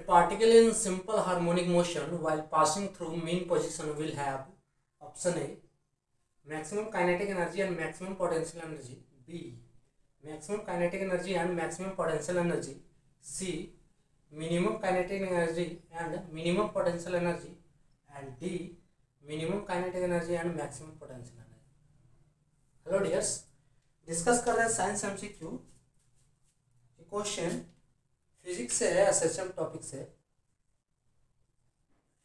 particle in simple harmonic motion while passing through mean position will have option A maximum kinetic energy and maximum potential energy, B maximum kinetic energy and maximum potential energy, C minimum kinetic energy and minimum potential energy, and D minimum kinetic energy and maximum potential energy. Hello dears, discuss कर रहे हैं science MCQ. Question physics से है, SHM topic से।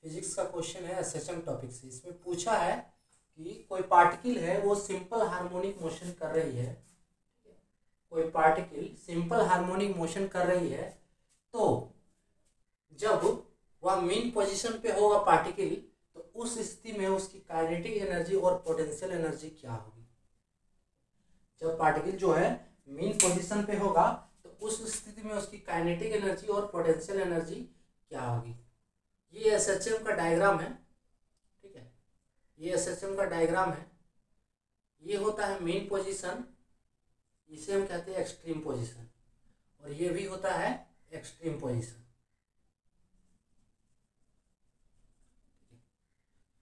Physics का question है SHM topic से। इसमें पूछा है कि कोई पार्टिकल है वो सिंपल हार्मोनिक मोशन कर रही है। कोई पार्टिकल सिंपल हार्मोनिक मोशन कर रही है, तो जब वह मीन पोजीशन पे होगा पार्टिकल, तो उस स्थिति में उसकी काइनेटिक एनर्जी और पोटेंशियल एनर्जी क्या होगी। जब पार्टिकल जो है मीन पोजीशन पे होगा, तो उस स्थिति में उसकी काइनेटिक एनर्जी और पोटेंशियल एनर्जी क्या होगी। ये एसएचएम का डायग्राम है, ठीक है। ये एसएचएम का डायग्राम है। ये होता है मीन पोजीशन, इसे हम कहते हैं एक्सट्रीम पोजीशन, और ये भी होता है एक्सट्रीम पोजीशन।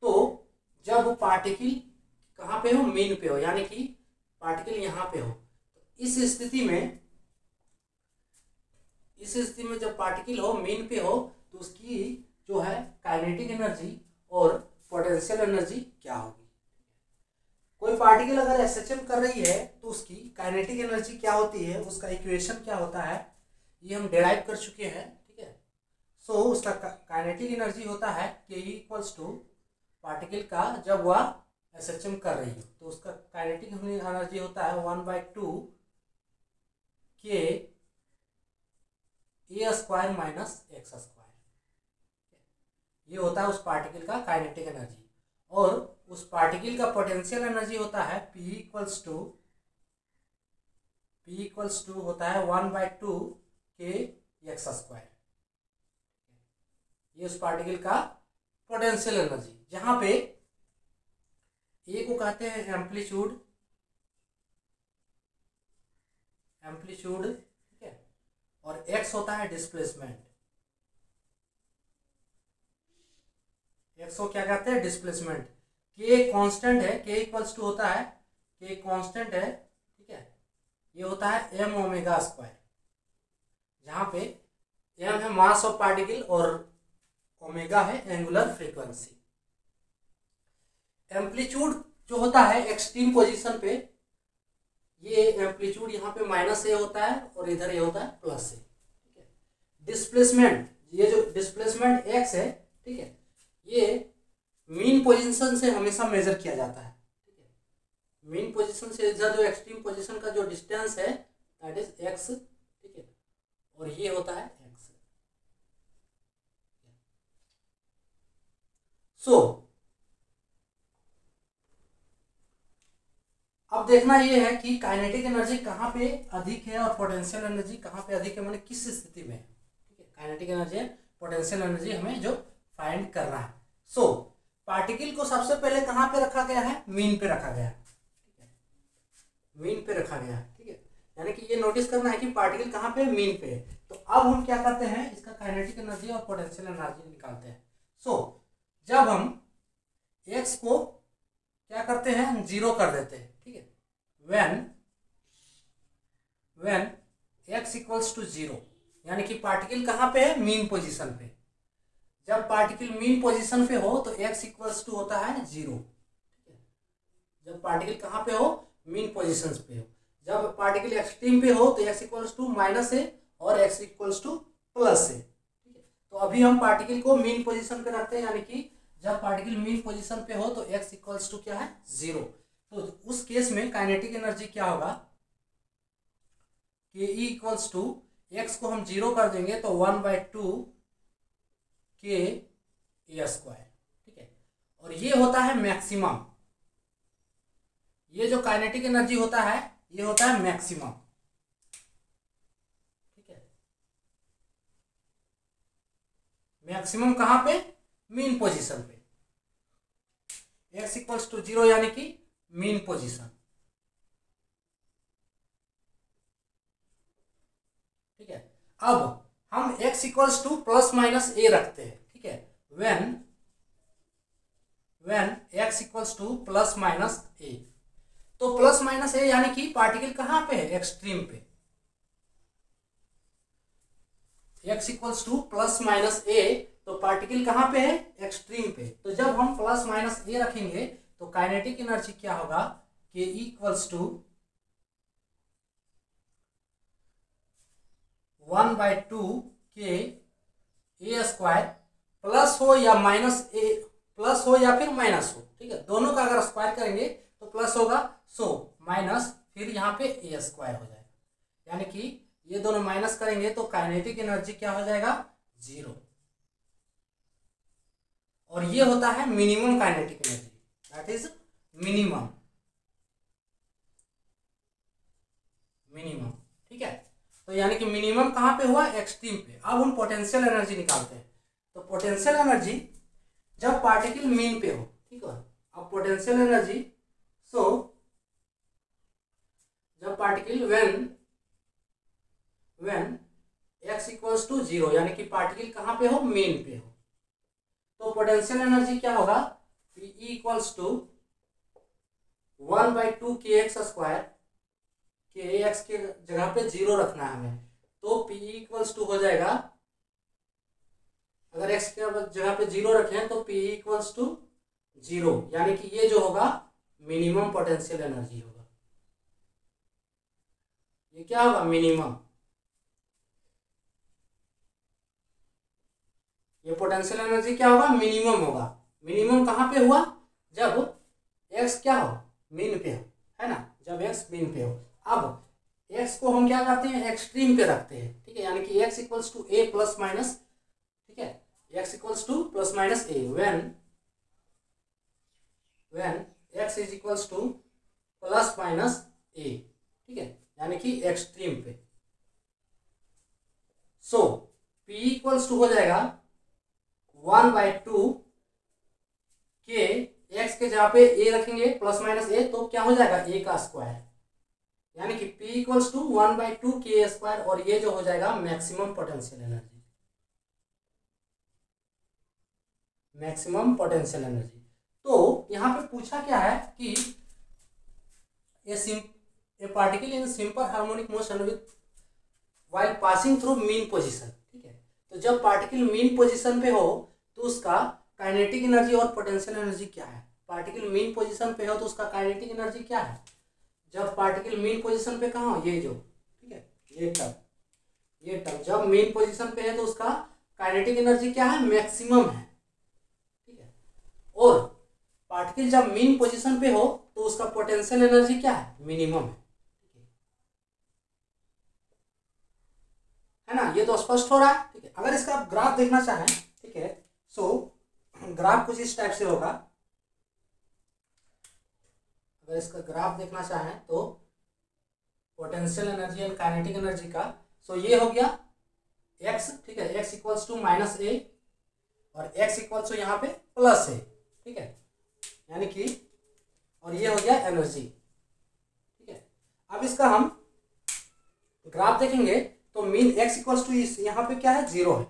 तो जब पार्टिकल कहाँ पे हो, मीन पे हो, यानी कि पार्टिकल यहाँ पे हो, तो इस स्थिति में जब पार्टिकल हो मीन पे हो, तो उसकी जो है काइनेटिक एनर्जी और पोटेंशियल एनर्जी क्या होगी। कोई पार्टिकल अगर एसएचएम कर रही है तो उसकी काइनेटिक एनर्जी क्या होती है, उसका इक्वेशन क्या होता है, ये हम डिराइव कर चुके हैं, ठीक है। सो उसका काइनेटिक एनर्जी होता है के इक्वल्स टू पार्टिकल का जब वह एसएचएम कर रही हो, तो उसका काइनेटिक एनर्जी होता है 1/2 के ए स्क्वायर माइनस एक्स स्क्वायर। ये होता है उस पार्टिकल का काइनेटिक एनर्जी, और उस पार्टिकल का पोटेंशियल एनर्जी होता है P इक्वल्स टू होता है 1/2 के एक्स स्क्वायर। ये उस पार्टिकल का पोटेंशियल एनर्जी, जहां पे ए को कहते हैं एम्पलीट्यूड, ठीक है, और एक्स होता है डिस्प्लेसमेंट। एक्स को क्या कहते हैं, डिस्प्लेसमेंट। के कांस्टेंट है, के इक्वल्स टू होता है, के कांस्टेंट है, ठीक है। ये होता है एम ओमेगा स्क्वायर, जहां पे एम है मास ऑफ पार्टिकल और ओमेगा है एंगुलर फ्रीक्वेंसी। एम्पलीट्यूड जो होता है एक्सट्रीम पोजीशन पे, ये एम्पलीट्यूड यहाँ पे माइनस ए होता है और इधर ये होता है प्लस ए, ठीक है। डिस्प्लेसमेंट, ये जो डिस्प्लेसमेंट एक्स है, ठीक है, ये मीन पोजीशन से हमेशा मेजर किया जाता है, ठीक है। मीन पोजीशन से इधर जो एक्सट्रीम पोजीशन का जो डिस्टेंस है दैट इज एक्स, ठीक है, और ये होता है एक्स। सो अब देखना ये है कि काइनेटिक एनर्जी कहाँ पे अधिक है और पोटेंशियल एनर्जी कहाँ पे अधिक है, माने किस स्थिति में, ठीक है। काइनेटिक एनर्जी पोटेंशियल एनर्जी हमें जो फाइंड करना है। सो पार्टिकल को सबसे पहले कहाँ पे रखा गया है, मीन पे रखा गया है, ठीक है, मीन पे रखा गया है, ठीक है। यानी कि ये नोटिस करना है कि पार्टिकल कहाँ पे, मीन पे है। तो अब हम क्या करते हैं, इसका काइनेटिक एनर्जी और पोटेंशियल एनर्जी निकालते हैं। सो जब हम एक्स को क्या करते हैं, 0 कर देते हैं, ठीक है। when x इक्वल्स टू 0, यानी कि पार्टिकल कहाँ पे है, मीन पोजीशन पे। जब पार्टिकल मीन पोजीशन पे हो तो x इक्वल्स टू होता है 0, ठीक है। जब पार्टिकल कहाँ पे हो, मीन पोजीशन पे हो। जब पार्टिकल एक्सट्रीम पे हो तो x इक्वल्स टू माइनस ए और x इक्वल्स टू प्लस ए, ठीक है। तो अभी हम पार्टिकल को मीन पोजीशन पे रखते हैं, यानी कि जब पार्टिकल मीन पोजीशन पे हो तो x इक्वल्स टू क्या है, 0। तो उस केस में काइनेटिक एनर्जी क्या होगा, के ई इक्वल्स टू एक्स को हम 0 कर देंगे तो 1/2 के ए स्क्वायर, ठीक है। और ये होता है मैक्सिमम, ये जो काइनेटिक एनर्जी होता है ये होता है मैक्सिमम, ठीक है। मैक्सिमम कहाँ पे, मीन पोजीशन पे। एक्स इक्वल्स टू 0 यानी कि मीन पोजीशन, ठीक है। अब हम x equals to plus minus A रखते हैं, ठीक है। When x equals to plus minus A, तो प्लस माइनस ए यानी कि पार्टिकल कहाँ पे है, एक्सट्रीम पे। x equals to plus minus A, तो पार्टिकल कहाँ पे है, एक्सट्रीम पे। तो जब हम प्लस माइनस ए रखेंगे तो काइनेटिक एनर्जी क्या होगा, k equals to 1/2 k a square, plus हो या माइनस ए, प्लस हो या फिर माइनस हो, ठीक है। दोनों का अगर स्क्वायर करेंगे तो प्लस होगा, सो माइनस फिर यहाँ पे ए स्क्वायर हो जाएगा, यानी कि ये दोनों माइनस करेंगे तो काइनेटिक एनर्जी क्या हो जाएगा, 0। और ये होता है minimum kinetic energy, that is minimum, ठीक है। तो यानी कि मिनिमम कहाँ पे हुआ, एक्सट्रीम पे। अब हम पोटेंशियल एनर्जी निकालते हैं। तो पोटेंशियल एनर्जी जब पार्टिकल मीन पे हो, ठीक है। अब पोटेंशियल एनर्जी, सो जब particle when x equals to 0, यानी कि पार्टिकल कहाँ पे हो, मीन पे हो, तो पोटेंशियल एनर्जी क्या होगा, P equals to 1/2 kx square, kx के जगह पे 0 रखना है हमें, तो P इक्वल्स टू हो जाएगा, अगर x के जगह पे 0 रखें तो P इक्वल्स टू 0, यानी कि ये जो होगा मिनिमम पोटेंशियल एनर्जी होगा। ये क्या होगा, मिनिमम। ये पोटेंशियल एनर्जी क्या होगा, मिनिमम होगा। मिनिमम कहाँ पे हुआ, जब x क्या हो, मीन पे हो, है ना, जब x मीन पे हो। अब x को हम क्या करते हैं, एक्सट्रीम पे रखते हैं, ठीक है, यानी कि x equals to a plus minus, ठीक है, x equals to plus minus a, when x is equals to plus minus a, ठीक है, यानी कि एक्सट्रीम पे। सो p इक्वल्स टू हो जाएगा 1/2 के x के जहाँ पे a रखेंगे प्लस माइनस a, तो क्या हो जाएगा, a का स्क्वायर, यानी कि p इक्वल्स टू 1/2 के स्क्वायर, और ये जो हो जाएगा maximum potential energy, maximum potential energy. तो यहाँ पे पूछा क्या है कि ए particle in simple harmonic motion with while passing through mean position, ठीक है। तो जब पार्टिकल मीन पोजीशन पे हो तो उसका काइनेटिक एनर्जी और पोटेंशियल एनर्जी क्या है। पार्टिकल मीन पोजीशन पे हो तो उसका काइनेटिक एनर्जी क्या है, जब पार्टिकल मीन पोजीशन पे कहाँ हो, ये जो, ठीक है, ये टर्म जब मीन पोजीशन पे है तो उसका काइनेटिक एनर्जी क्या है, मैक्सिमम है, ठीक है। और पार्टिकल जब मीन पोजीशन पे हो तो उसका पोटेंशियल एनर्जी क्या है, मिनिमम है ना। ये तो स्पष्ट हो रहा है, ठीक है। अगर इसका आप ग्राफ देखना चाहें, ठीक है, सो ग्राफ कुछ इस टाइप से होगा। अगर इसका ग्राफ देखना चाहें तो potential energy and kinetic energy का, सो ये हो गया x, ठीक है, x equals to minus a और x इक्वल्स टू यहाँ पे प्लस a, ठीक है, यानी कि, और ये हो गया एनर्जी, ठीक है। अब इसका हम ग्राफ देखेंगे तो मीन x इक्वल्स टू यहाँ पे क्या है, 0 है,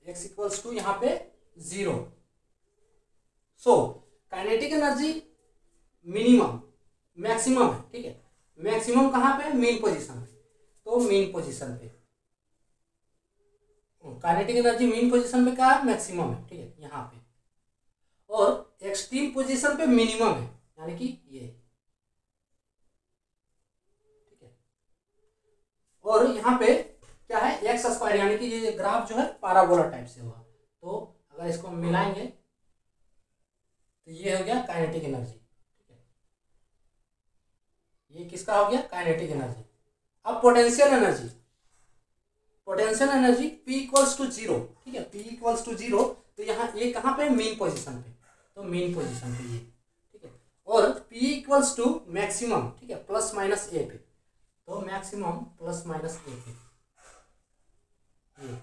x इक्वल्स टू यहाँ पे 0। So kinetic energy minimum, maximum है, ठीक है। मैक्सिमम कहाँ पे, मीन पोजीशन पे, तो मीन पोजीशन पे काइनेटिक एनर्जी मीन पोजीशन पे क्या है, मैक्सिमम है, ठीक है, यहाँ पे। और एक्सट्रीम पोजीशन पे मिनिमम है, यानी कि ये, ठीक है। और यहाँ पे क्या है, एक्स स्क्वायर, यानी कि ये ग्राफ जो है पैराबोला टाइप से हुआ। तो अगर इसको हम मिलाएंगे तो ये हो गया काइनेटिक एनर्जी, ठीक है, ये किसका हो गया, काइनेटिक एनर्जी। अब potential energy, potential energy P equals to 0, ठीक है, P इक्वल्स टू 0, तो यहाँ ये कहाँ पे, मीन पोजीशन पे, तो मीन पोजीशन पे ये, ठीक है। और P इक्वल्स टू मैक्सिमम, ठीक है, प्लस माइनस a पे, तो मैक्सिमम प्लस माइनस a पे ये।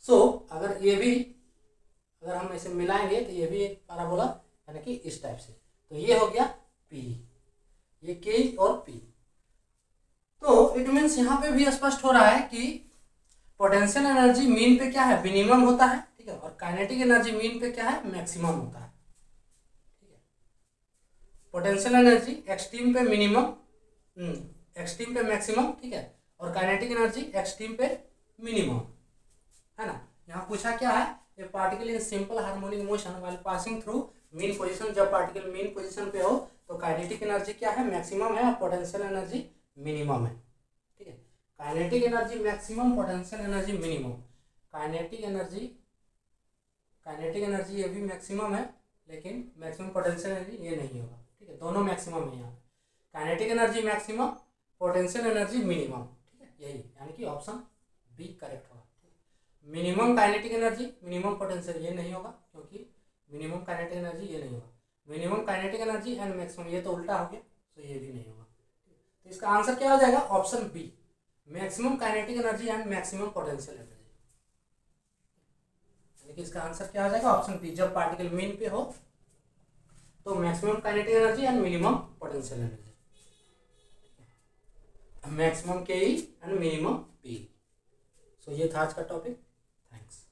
सो अगर ये भी, अगर हम इसे मिलाएंगे तो ये भी एक पैराबोला, यानी कि इस टाइप से, तो ये हो गया P, ये K और P। तो इट मीन्स यहाँ पे भी स्पष्ट हो रहा है कि पोटेंशियल एनर्जी मीन पे क्या है, मिनिमम होता है, ठीक है, और काइनेटिक एनर्जी मीन पे क्या है, मैक्सिमम होता है, ठीक है। पोटेंशियल एनर्जी एक्सट्रीम पे मिनिमम, एक्सट्रीम पे मैक्सिमम, ठीक है, और काइनेटिक एनर्जी एक्सट्रीम पे मिनिमम, है ना। यहाँ पूछा क्या है, ए particle in simple harmonic motion while passing through mean position, जब पार्टिकल मीन पोजीशन पे हो तो काइनेटिक एनर्जी क्या है, मैक्सिमम है, और पोटेंशियल एनर्जी मिनिमम है, ठीक है। Kinetic energy maximum, potential energy minimum. Kinetic energy ये भी मैक्सिमम है, लेकिन मैक्सिमम पोटेंशियल एनर्जी ये नहीं होगा, ठीक है, दोनों मैक्सिमम है यहाँ। Kinetic energy maximum, potential energy minimum, ठीक है, यही यानी कि ऑप्शन बी करेक्ट होगा। Minimum kinetic energy minimum potential ये नहीं होगा, क्योंकि मिनिमम काइनेटिक एनर्जी ये नहीं होगा। Minimum kinetic energy and maximum, ये तो उल्टा हो गया, तो ये भी नहीं होगा। तो इसका आंसर क्या हो जाएगा, option B, maximum kinetic energy and maximum potential energy, यानी कि इसका आंसर क्या हो जाएगा, ऑप्शन बी। जब पार्टिकल मीन पे हो तो maximum kinetic energy and minimum potential energy, maximum K E and minimum P. So ये था आज का टॉपिक। थैंक्स।